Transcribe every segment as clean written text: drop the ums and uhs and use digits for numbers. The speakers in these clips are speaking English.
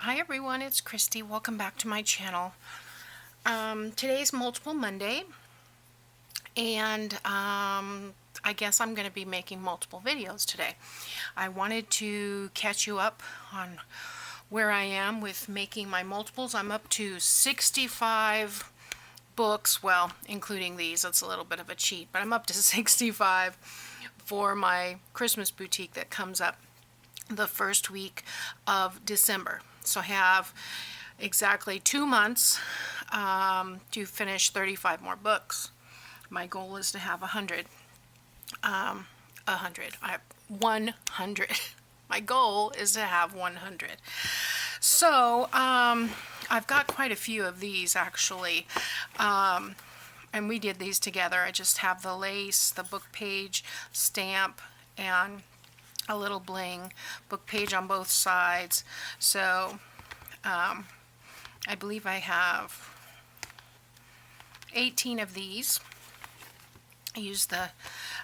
Hi everyone, it's Kristi. Welcome back to my channel. Today's Multiple Monday, and I guess I'm going to be making multiple videos today. I wanted to catch you up on where I am with making my multiples. I'm up to 65 books, well, including these. It's a little bit of a cheat, but I'm up to 65 for my Christmas boutique that comes up the first week of December. So I have exactly 2 months to finish 35 more books. My goal is to have 100. 100. My goal is to have 100. So I've got quite a few of these actually. And we did these together. I just have the lace, the book page stamp, and a little bling book page on both sides. So I believe I have 18 of these. I use the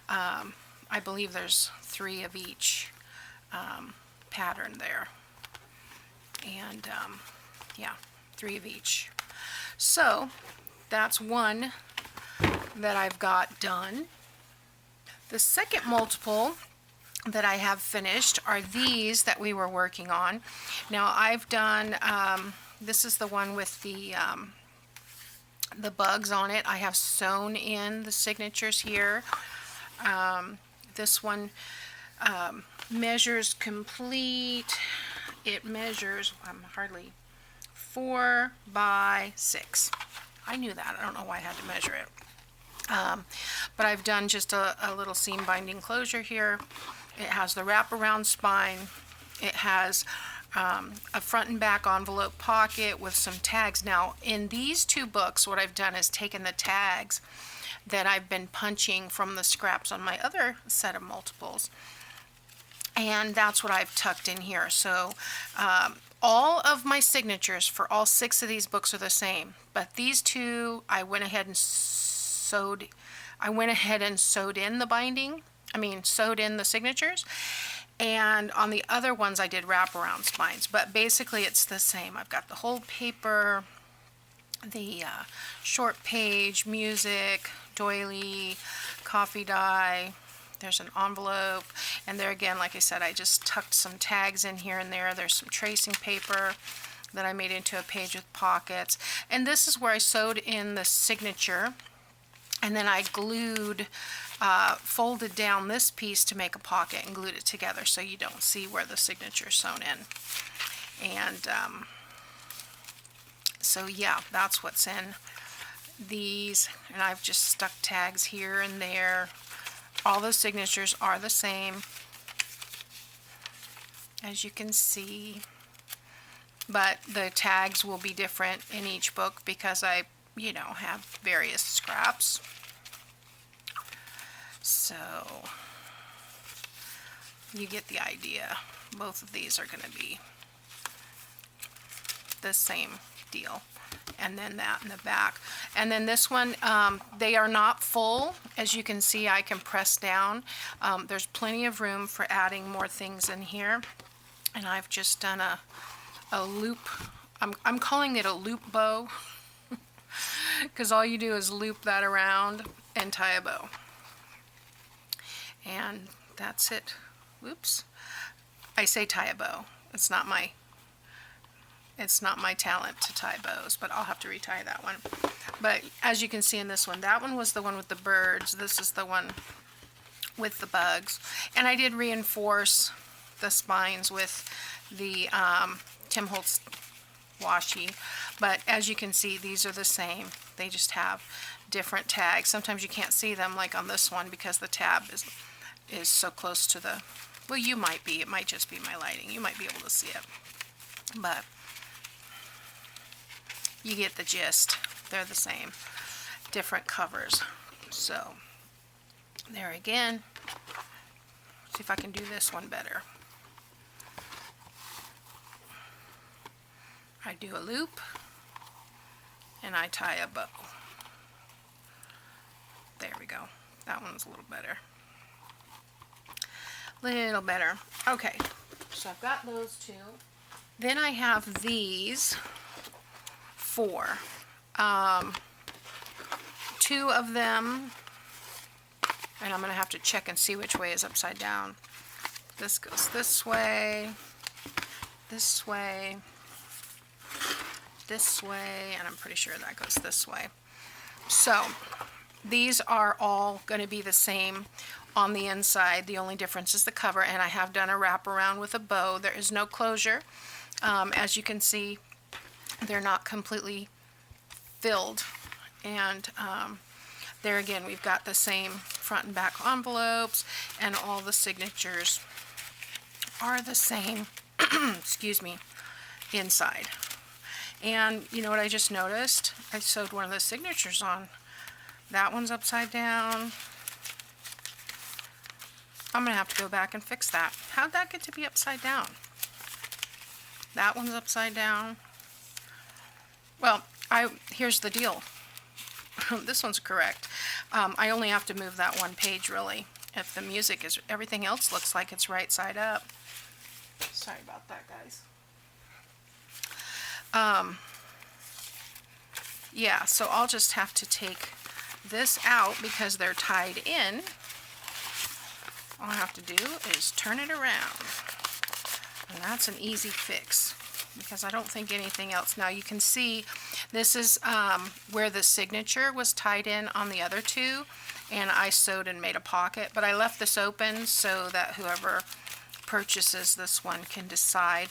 I believe there's 3 of each pattern there, and yeah, 3 of each. So that's one that I've got done. The second multiple that I have finished are these that we were working on. Now I've done, this is the one with the bugs on it. I have sewn in the signatures here. This one measures complete. It measures, I'm hardly, 4 by 6. I knew that. I don't know why I had to measure it. But I've done just a little seam binding closure here. It has the wraparound spine. It has a front and back envelope pocket with some tags. Now, in these 2 books, what I've done is taken the tags that I've been punching from the scraps on my other set of multiples, and that's what I've tucked in here. So all of my signatures for all 6 of these books are the same, but these 2 I went ahead and sewed in the binding. Sewed in the signatures, and on the other ones I did wraparound spines, but basically it's the same. I've got the whole paper, the short page, music, doily, coffee dye. There's an envelope, and there again, like I said, I just tucked some tags in here and there. There's some tracing paper that I made into a page with pockets, and this is where I sewed in the signature, and then I glued, folded down this piece to make a pocket and glued it together so you don't see where the signature is sewn in. And so yeah, that's what's in these, and I've just stuck tags here and there. All the signatures are the same, as you can see, but the tags will be different in each book because I have various scraps. So you get the idea. Both of these are going to be the same deal. And then that in the back. And then this one, they are not full. As you can see, I can press down. There's plenty of room for adding more things in here. And I've just done a loop. I'm calling it a loop bow because all you do is loop that around and tie a bow. And that's it. Whoops. I say tie a bow. It's not my talent to tie bows, but I'll have to retie that one. But as you can see in this one, that one was the one with the birds. This is the one with the bugs. And I did reinforce the spines with the Tim Holtz washi. But as you can see, these are the same. They just have different tags. Sometimes you can't see them, like on this one, because the tab is so close to the, well, you might be, it might just be my lighting, you might be able to see it, but you get the gist. They're the same, different covers. So there again, see if I can do this one better. I do a loop and I tie a bow. There we go. That one's a little better. Little better. Okay, so I've got those 2. Then I have these four. Two of them, and I'm going to have to check and see which way is upside down. This goes this way, this way, this way, and I'm pretty sure that goes this way. So these are all going to be the same on the inside. The only difference is the cover, and I have done a wraparound with a bow. There is no closure. As you can see, they're not completely filled, and there again we've got the same front and back envelopes, and all the signatures are the same excuse me, inside. And you know what I just noticed? I sewed one of the signatures on. That one's upside down. I'm gonna have to go back and fix that. How'd that get to be upside down? That one's upside down. Well, here's the deal. This one's correct. I only have to move that one page, really. If the music is, everything else looks like it's right side up. Sorry about that, guys. Yeah, so I'll just have to take this out because they're tied in. All I have to do is turn it around. And that's an easy fix, because I don't think anything else. Now you can see this is where the signature was tied in on the other two, and I sewed and made a pocket, but I left this open so that whoever purchases this one can decide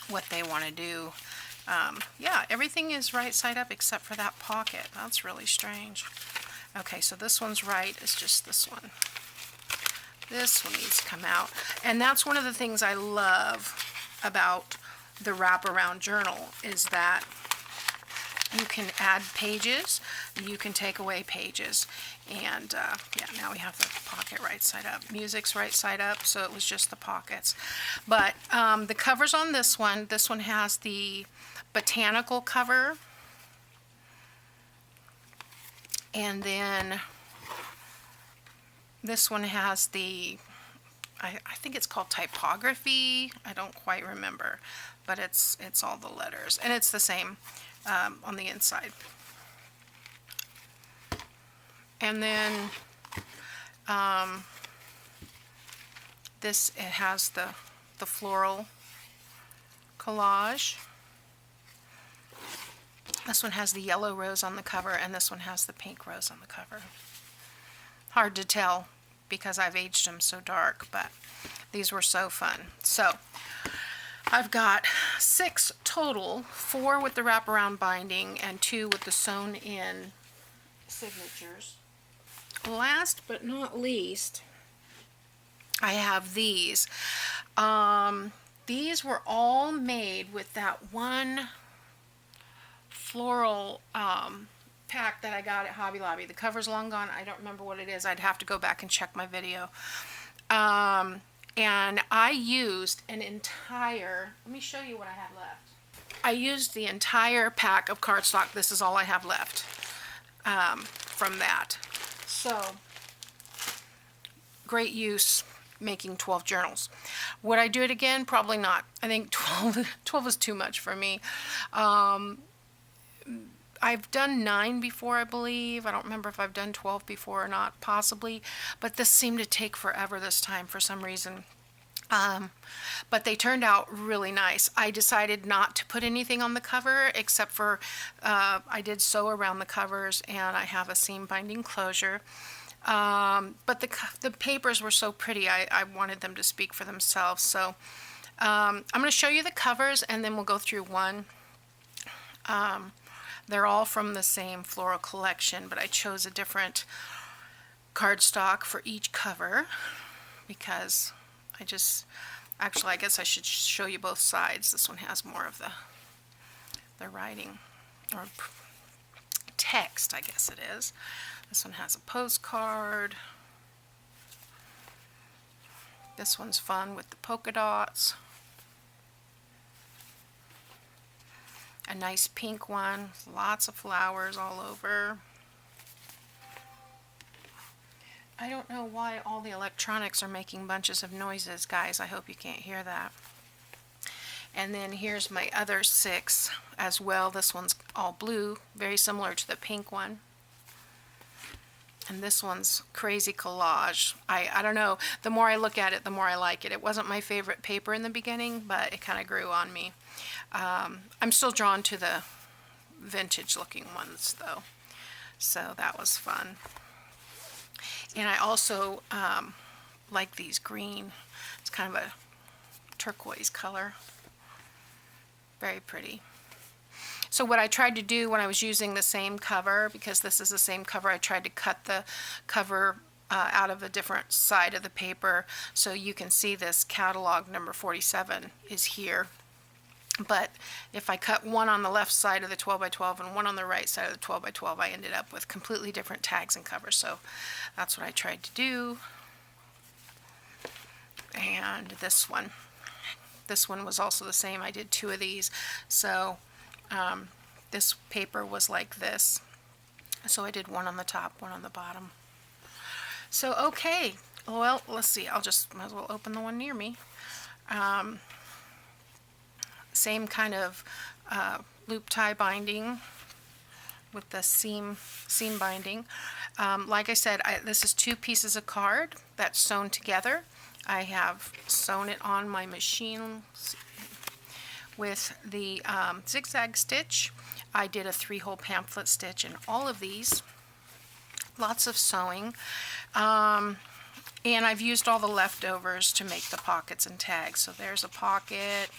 what they want to do. Yeah, everything is right side up except for that pocket. That's really strange. Okay, so this one's right, it's just this one. This one needs to come out. And that's one of the things I love about the wraparound journal, is that you can add pages, you can take away pages. And yeah, now we have the pocket right side up. Music's right side up, so it was just the pockets. But the covers on this one has the botanical cover. And then this one has the, I think it's called typography. I don't quite remember, but it's all the letters, and it's the same on the inside. And then it has the floral collage. This one has the yellow rose on the cover, and this one has the pink rose on the cover. Hard to tell because I've aged them so dark, but these were so fun. So I've got 6 total, 4 with the wraparound binding and 2 with the sewn in signatures. Last but not least, I have these. These were all made with that one floral pack that I got at Hobby Lobby. The cover's long gone. I don't remember what it is. I'd have to go back and check my video. And I used an entire, let me show you what I had left. I used the entire pack of cardstock. This is all I have left from that. So, great use making 12 journals. Would I do it again? Probably not. I think 12 is too much for me. I've done 9 before, I believe. I don't remember if I've done 12 before or not, possibly. But this seemed to take forever this time for some reason. But they turned out really nice. I decided not to put anything on the cover except for I did sew around the covers, and I have a seam binding closure. But the papers were so pretty, I wanted them to speak for themselves. So I'm going to show you the covers, and then we'll go through one. They're all from the same floral collection, but I chose a different cardstock for each cover because I guess I should show you both sides. This one has more of the writing, or text, I guess it is. This one has a postcard. This one's fun with the polka dots. A nice pink one, lots of flowers all over. I don't know why all the electronics are making bunches of noises, guys. I hope you can't hear that. And then here's my other 6 as well. This one's all blue, very similar to the pink one. And this one's crazy collage. I don't know, the more I look at it, the more I like it. It wasn't my favorite paper in the beginning, but it kind of grew on me. I'm still drawn to the vintage looking ones though. So that was fun. And I also like these green. It's kind of a turquoise color. Very pretty. So what I tried to do when I was using the same cover, because this is the same cover, I tried to cut the cover out of a different side of the paper so you can see this catalog number 47 is here. But if I cut one on the left side of the 12 by 12 and one on the right side of the 12 by 12, I ended up with completely different tags and covers. So that's what I tried to do. And this one was also the same. I did 2 of these. So this paper was like this. So I did one on the top, one on the bottom. So okay, well, let's see. I'll just might as well open the one near me. Same kind of loop tie binding with the seam binding. Like I said, this is 2 pieces of card that's sewn together. I have sewn it on my machine with the zigzag stitch. I did a 3-hole pamphlet stitch in all of these. Lots of sewing. And I've used all the leftovers to make the pockets and tags. So there's a pocket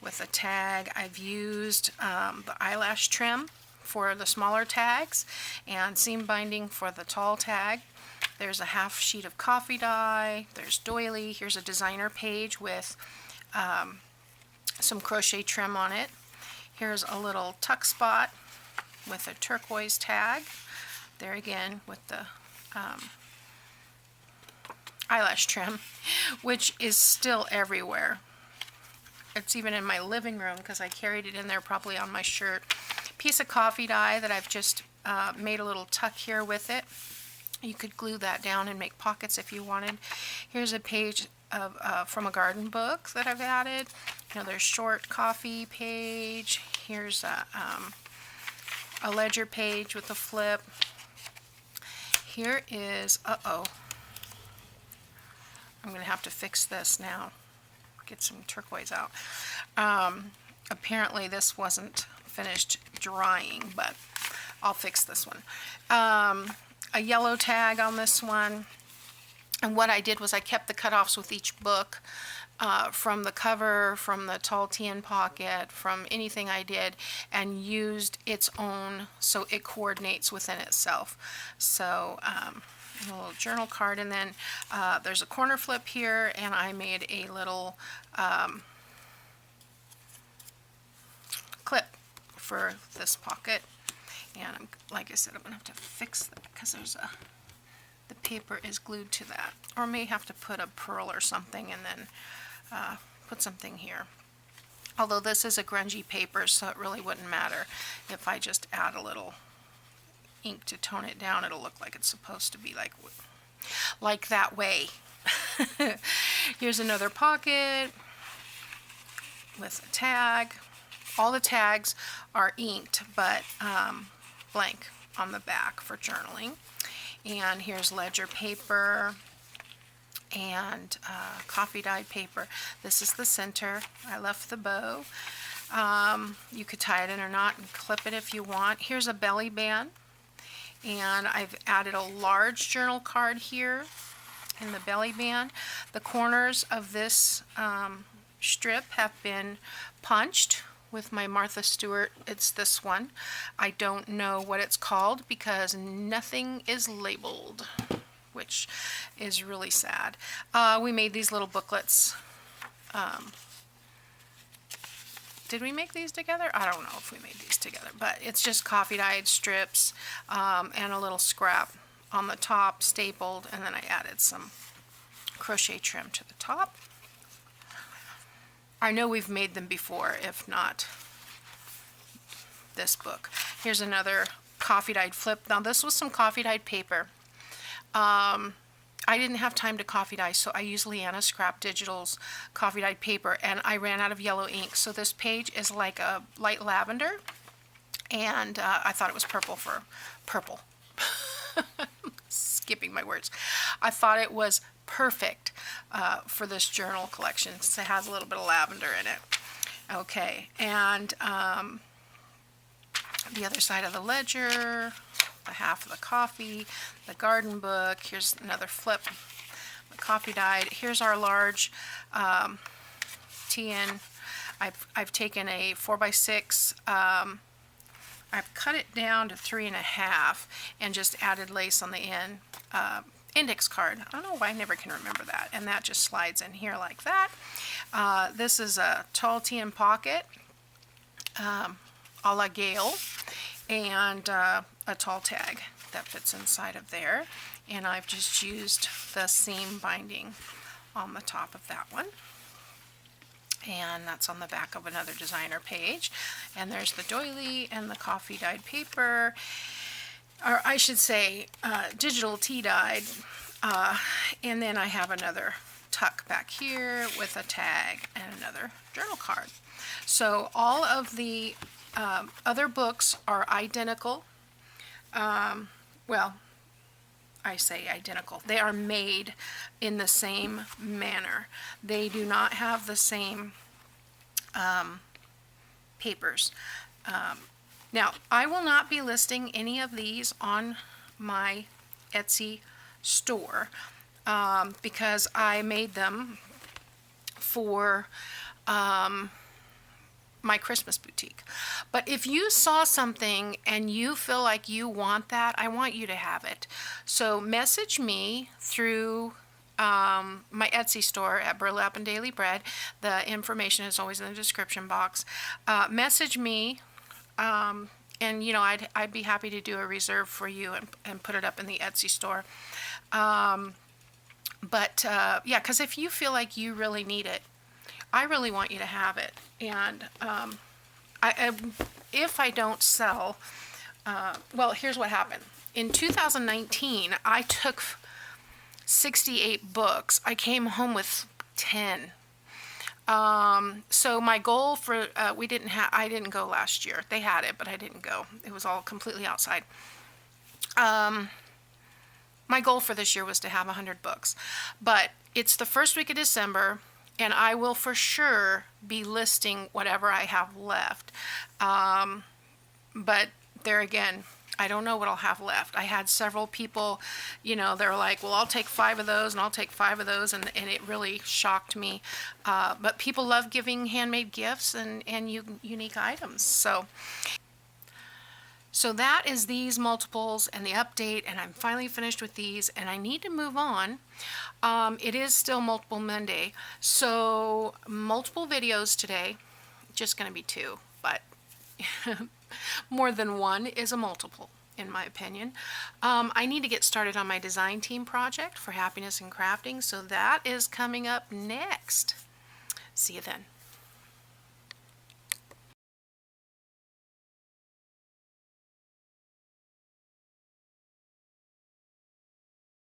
with a tag. I've used the eyelash trim for the smaller tags and seam binding for the tall tag. There's a half sheet of coffee dye. There's doily. Here's a designer page with some crochet trim on it. Here's a little tuck spot with a turquoise tag. There again with the eyelash trim, which is still everywhere. It's even in my living room because I carried it in there probably on my shirt. Piece of coffee dye that I've just made a little tuck here with it. You could glue that down and make pockets if you wanted. Here's a page of from a garden book that I've added. Another short coffee page. Here's a ledger page with a flip. Here is, I'm going to have to fix this now. Get some turquoise out. Apparently this wasn't finished drying, but I'll fix this one. A yellow tag on this one. And what I did was I kept the cutoffs with each book from the cover, from the tall tin pocket, from anything I did, and used its own so it coordinates within itself. So a little journal card, and then there's a corner flip here, and I made a little clip for this pocket. And like I said, I'm gonna have to fix that because the paper is glued to that, or may have to put a pearl or something and then put something here. Although this is a grungy paper, so it really wouldn't matter if I just add a little ink to tone it down. It'll look like it's supposed to be like that way. Here's another pocket with a tag. All the tags are inked, but blank on the back for journaling. And here's ledger paper and coffee dyed paper. This is the center. I left the bow. You could tie it in or not and clip it if you want. Here's a belly band, and I've added a large journal card here in the belly band. The corners of this strip have been punched with my Martha Stewart. It's this one. I don't know what it's called because nothing is labeled, which is really sad. We made these little booklets. Did we make these together? I don't know if we made these together, but it's just coffee dyed strips and a little scrap on the top, stapled, and then I added some crochet trim to the top. I know we've made them before, if not this book. Here's another coffee dyed flip. Now this was some coffee dyed paper. I didn't have time to coffee dye, so I used Leanna Scrap Digital's coffee dyed paper, and I ran out of yellow ink. So this page is like a light lavender, and I thought it was purple for purple. Skipping my words. I thought it was perfect for this journal collection since it has a little bit of lavender in it. Okay, and the other side of the ledger, the half of the coffee, the garden book. Here's another flip, the coffee dyed. Here's our large TN. I've taken a 4x6. I've cut it down to 3.5 and just added lace on the end. Index card. I don't know why I never can remember that. And that just slides in here like that. This is a tall TN pocket, a la Gale, and a tall tag that fits inside of there. And I've just used the seam binding on the top of that one. And that's on the back of another designer page. And there's the doily and the coffee dyed paper, or I should say digital tea dyed. And then I have another tuck back here with a tag and another journal card. So all of the other books are identical. Well, I say identical. They are made in the same manner. They do not have the same papers. Now, I will not be listing any of these on my Etsy store because I made them for my Christmas boutique. But if you saw something and you feel like you want that, I want you to have it. So message me through my Etsy store at Burlap and Daily Bread. The information is always in the description box. Message me, and you know, I'd be happy to do a reserve for you and put it up in the Etsy store. Yeah, because if you feel like you really need it, I really want you to have it. And if I don't sell, well, here's what happened. In 2019, I took 68 books. I came home with 10. So my goal for, I didn't go last year. They had it, but I didn't go. It was all completely outside. My goal for this year was to have 100 books. But it's the first week of December, and I will for sure be listing whatever I have left. But there again, I don't know what I'll have left. I had several people, you know, they're like, well, I'll take 5 of those and I'll take 5 of those, and it really shocked me. But people love giving handmade gifts and unique items. So that is these multiples and the update, and I'm finally finished with these, and I need to move on. It is still Multiple Monday, so multiple videos today, just going to be 2, but more than one is a multiple, in my opinion. I need to get started on my design team project for Happiness in Crafting, so that is coming up next. See you then.